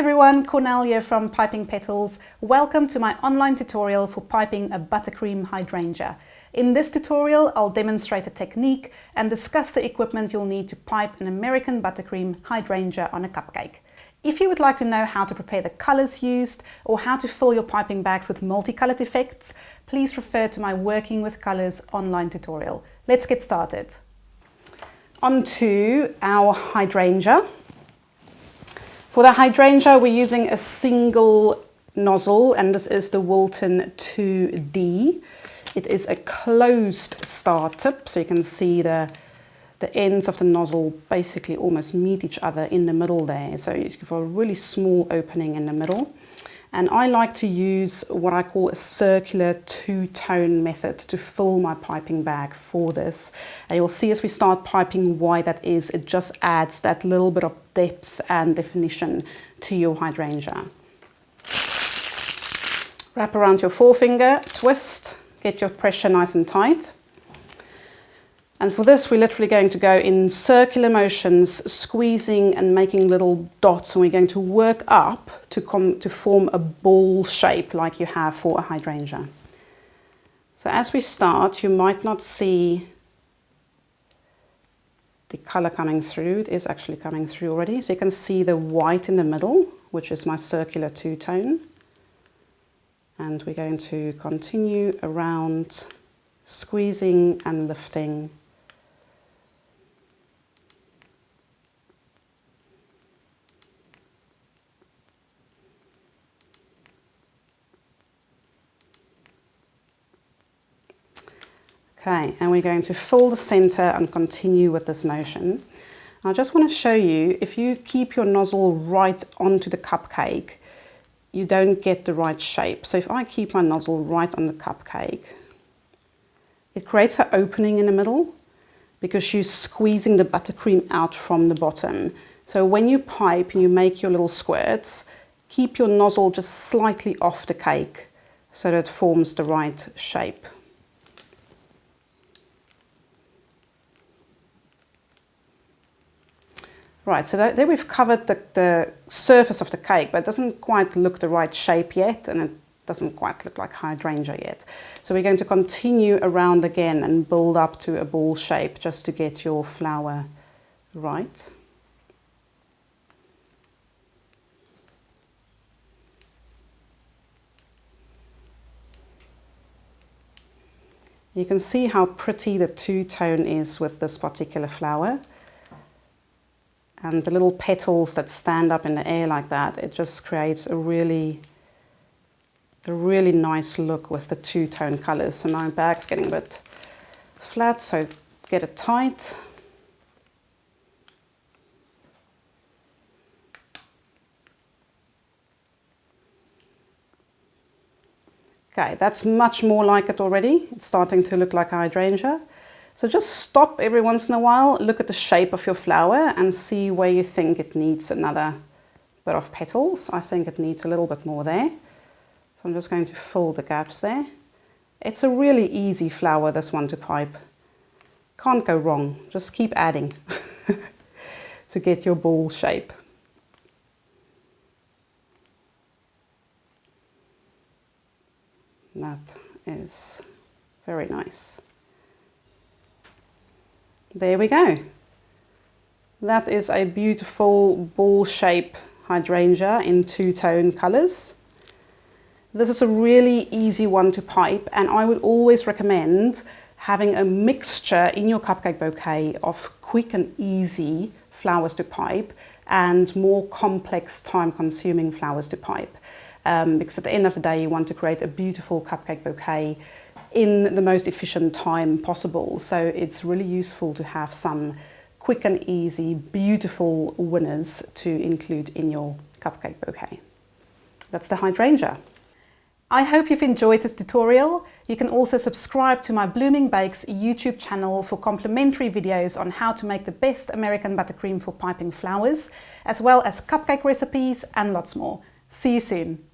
everyone, Cornell here from Piping Petals. Welcome to my online tutorial for piping a buttercream hydrangea. In this tutorial, I'll demonstrate a technique and discuss the equipment you'll need to pipe an American buttercream hydrangea on a cupcake. If you would like to know how to prepare the colors used or how to fill your piping bags with multicolored effects, please refer to my Working with Colors online tutorial. Let's get started. On to our hydrangea. For the hydrangea, we're using a single nozzle, and this is the Wilton 2D. It is a closed start tip, so you can see the ends of the nozzle basically almost meet each other in the middle there. So you have a really small opening in the middle. And I like to use what I call a circular two-tone method to fill my piping bag for this. And you'll see as we start piping why that is. It just adds that little bit of depth and definition to your hydrangea. Wrap around your forefinger, twist, get your pressure nice and tight. And for this, we're literally going to go in circular motions, squeezing and making little dots, and we're going to work up to form a ball shape like you have for a hydrangea. So as we start, you might not see the color coming through. It is actually coming through already. So you can see the white in the middle, which is my circular two-tone. And we're going to continue around, squeezing and lifting. Okay, and we're going to fill the center and continue with this motion. I just want to show you, if you keep your nozzle right onto the cupcake, you don't get the right shape. So if I keep my nozzle right on the cupcake, it creates an opening in the middle because you're squeezing the buttercream out from the bottom. So when you pipe and you make your little squirts, keep your nozzle just slightly off the cake so that it forms the right shape. Right, so there we've covered the surface of the cake, but it doesn't quite look the right shape yet, and it doesn't quite look like hydrangea yet. So we're going to continue around again and build up to a ball shape just to get your flower right. You can see how pretty the two-tone is with this particular flower. And the little petals that stand up in the air like that, it just creates a really nice look with the two-tone colors. So my bag's getting a bit flat, so get it tight. Okay, that's much more like it already. It's starting to look like a hydrangea. So just stop every once in a while, look at the shape of your flower and see where you think it needs another bit of petals. I think it needs a little bit more there. So I'm just going to fill the gaps there. It's a really easy flower, this one, to pipe. Can't go wrong, just keep adding to get your ball shape. That is very nice. There we go. That is a beautiful ball shape hydrangea in two-tone colors. This is a really easy one to pipe, and I would always recommend having a mixture in your cupcake bouquet of quick and easy flowers to pipe and more complex, time-consuming flowers to pipe. Because at the end of the day, you want to create a beautiful cupcake bouquet in the most efficient time possible. So it's really useful to have some quick and easy, beautiful winners to include in your cupcake bouquet. That's the hydrangea. I hope you've enjoyed this tutorial. You can also subscribe to my Blooming Bakes YouTube channel for complimentary videos on how to make the best American buttercream for piping flowers, as well as cupcake recipes and lots more. See you soon.